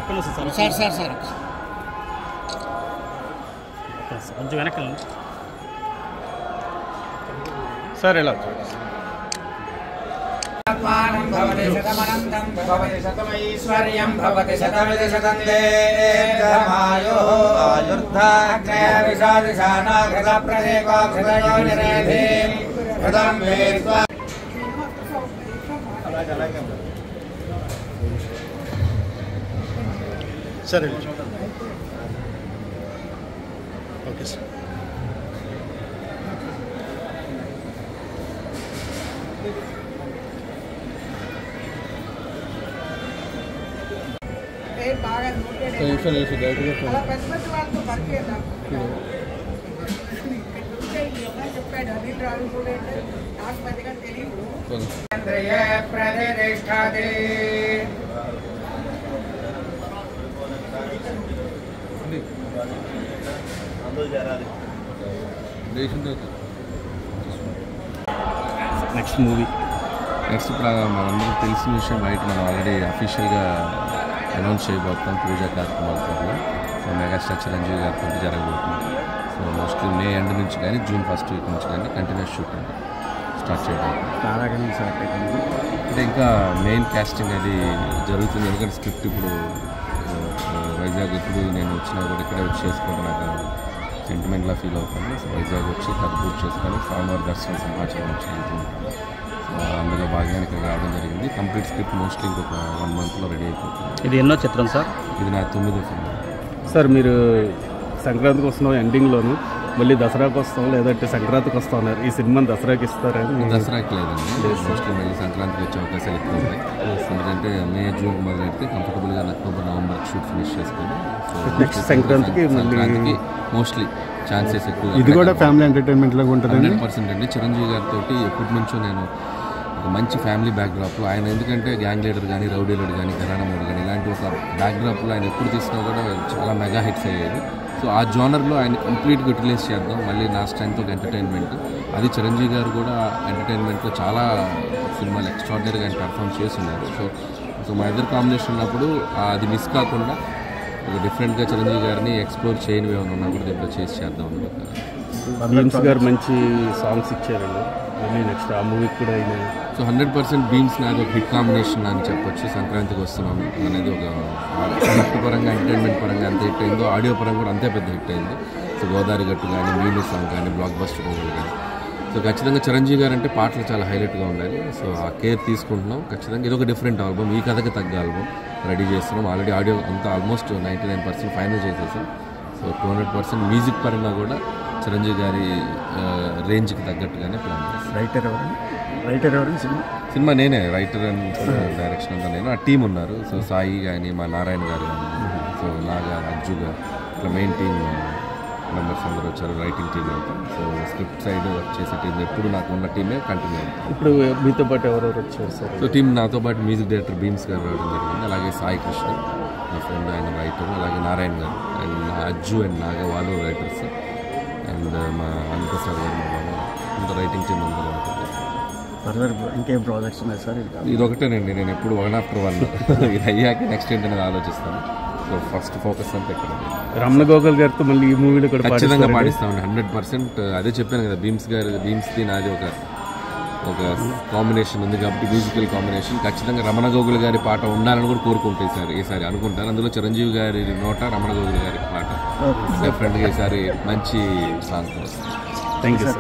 Sir కొంచెం వెనక్కి sir ఎలా సరే okay sir next movie next ఇప్పుడు మనందరికీ తెలిసిన విషయం బయట మనం ఆల్రెడీ అఫీషియల్గా అనౌన్స్ చేయబోతున్నాం పూజా కార్యక్రమాలతో. సో మెగాస్టార్ చిరంజీవి గారితో జరగబోతుంది. సో మోస్ట్లీ మే ఎండ్ నుంచి కానీ జూన్ ఫస్ట్ వీక్ నుంచి కానీ కంటిన్యూస్ షూటింగ్ స్టార్ట్ చేయబోతుంది. అంటే ఇంకా మెయిన్ కాస్టింగ్ అది జరుగుతుంది. ఎందుకంటే స్క్రిప్ట్ ఇప్పుడు వైజాగ్ ఇప్పుడు నేను వచ్చినా కూడా ఇక్కడే వచ్చి చేసుకుంటే నాకు సెంటిమెంట్లా ఫీల్ అవుతాను. సో వైజాగ్ వచ్చి పూర్తి చేసుకొని స్వామివారి దర్శన సింహాచలం వచ్చి వెళ్తుంటాను. అందులో భాగంగా ఇక్కడ రావడం జరిగింది. కంప్లీట్ స్క్రిప్ట్ మోస్ట్లీ ఇంకొక 1 monthలో రెడీ అయిపోతుంది. ఇది ఎన్నో చిత్రం సార్? ఇది నా 9వ సినిమా సార్. మీరు సంక్రాంతికి వస్తున్నాం ఎండింగ్లోను, మళ్ళీ దసరాకి వస్తాం లేదంటే సంక్రాంతికి వస్తా ఉన్నారు. ఈ సినిమాని దసరాకి ఇస్తారని? దసరాకి లేదండి, మోస్ట్లీ మళ్ళీ సంక్రాంతికి వచ్చే అవకాశాలు ఎక్కువ ఉన్నాయి. ఎందుకంటే మే జూన్ మొదలెడితే కంఫర్టబుల్గా అక్టోబర్ నవంబర్ షూట్ ఫినిష్ చేసుకొని నెక్స్ట్ సంక్రాంతికి మోస్ట్లీ ఛాన్సెస్ ఎక్కువ. ఇది కూడా ఫ్యామిలీ ఎంటర్టైన్మెంట్ లాగా ఉంటుంది. 100% అండి. చిరంజీవి గారితో ఎప్పటి నుంచో నేను ఒక మంచి ఫ్యామిలీ బ్యాక్డ్రాప్లో ఆయన, ఎందుకంటే గ్యాంగ్ లీడర్ కానీ రౌడీ లీడర్ కానీ ఘరానా మూడు కానీ ఇలాంటి ఒక బ్యాక్డ్రాప్లో ఆయన ఎప్పుడు తీసినా కూడా చాలా మెగా హిట్స్ అయ్యేది. సో ఆ జోనర్లో ఆయన కంప్లీట్గా యూటిలైజ్ చేద్దాం. మళ్ళీ నా స్ట్రెంత్ ఒక ఎంటర్టైన్మెంట్, అది చిరంజీవి గారు కూడా ఎంటర్టైన్మెంట్లో చాలా సినిమాలు ఎక్స్ట్రాడినరీగా ఆయన పర్ఫామ్ చేస్తున్నారు. సో మా ఇద్దరు కాంబినేషన్ ఉన్నప్పుడు అది మిస్ కాకుండా ఒక డిఫరెంట్గా చిరంజీవి గారిని ఎక్స్ప్లోర్ చేయనివి ఏమైనా ఉన్నా కూడా దీంట్లో చేసి చేద్దాం. బీమ్స్ గారు మంచి సాంగ్స్ ఇచ్చారండి. మళ్ళీ నెక్స్ట్ ఆ మూవీకి కూడా అయినా. సో 100% బీమ్స్ నాది ఒక హిట్ కాంబినేషన్ అని చెప్పొచ్చు. సంక్రాంతికి వస్తున్నాం అనేది ఒక స్క్రిప్ట్ పరంగా ఎంటర్టైన్మెంట్ పరంగా అంత హిట్ అయిందో, ఆడియో పరంగా కూడా అంతే పెద్ద హిట్ అయింది. సో గోదావరి గట్టు కానీ మీను సాంగ్ కానీ బ్లాక్ బస్టర్ మూవీ కానీ. సో ఖచ్చితంగా చిరంజీవి గారు అంటే పాటలు చాలా హైలైట్గా ఉండాలి. సో ఆ కేర్ తీసుకుంటున్నాం. ఖచ్చితంగా ఇది ఒక డిఫరెంట్ ఆల్బమ్, ఈ కథకి తగ్గ ఆల్బమ్ రెడీ చేస్తున్నాం. ఆల్రెడీ ఆడియో అంతా ఆల్మోస్ట్ 99% ఫైనల్ చేసేసాం. సో 200% మ్యూజిక్ పరంగా కూడా చిరంజీవి గారి రేంజ్కి తగ్గట్టుగానే ప్లాన్ చేస్తాను. రైటర్ ఎవరు సినిమా నేనే రైటర్ అండ్ డైరెక్షన్ అంతా నేను. ఆ టీం ఉన్నారు. సో సాయి కానీ మా నారాయణ గారు కానీ, సో నాగా అజ్జు గారు, ఇట్లా మెయిన్ టీమ్ మెంబర్స్ అందరూ వచ్చారు. రైటింగ్ టీం అంతా. సో స్క్రిప్ట్ సైడ్ వర్క్ చేసే టీం ఎప్పుడు నాకు ఉన్న టీమే కంటిన్యూ అవుతుంది. ఇప్పుడు మీతో పాటు ఎవరెవరు వచ్చారు సార్? సో టీం నాతో పాటు మ్యూజిక్ డైరెక్టర్ బీమ్స్ గారు రావడం జరిగింది. అలాగే సాయి కృష్ణ నా ఫ్రెండ్, ఆయన రైటర్. అలాగే నారాయణ గారు అండ్ అజ్జు అండ్ నాగా వాళ్ళు రైటర్స్. అండ్ మా అనంతసార్ గారు, మా బాబా, ఇంత రైటింగ్ టీం అందరూ ఉంటుంది. ఇంకేం ప్రాజెక్ట్స్ ఉన్నాయి సార్? ఇది ఒకటేనండి, నేను ఎప్పుడు 1 after 1 ఇది అయ్యాక నెక్స్ట్ ఏంటనేది ఆలోచిస్తాను. సో ఫస్ట్ ఫోకస్ అంతా ఇక్కడ. రమణ గోగుల్ గారితో మళ్ళీ ఈ మూవీలో కూడా ఖచ్చితంగా పాటిస్తామండి 100%. అదే చెప్పాను కదా, బీమ్స్ది నాది ఒక కాంబినేషన్ ఉంది కాబట్టి మ్యూజికల్ కాంబినేషన్. ఖచ్చితంగా రమణ గోగుల్ గారి పాట ఉండాలని కూడా కోరుకుంటాయి సార్ ఈసారి అనుకుంటారు. అందులో చిరంజీవి గారి నోట రమణ గోగుల్ గారి పాట డెఫినెట్గా ఈసారి మంచి సాంగ్ వస్తుంది. Thank you sir.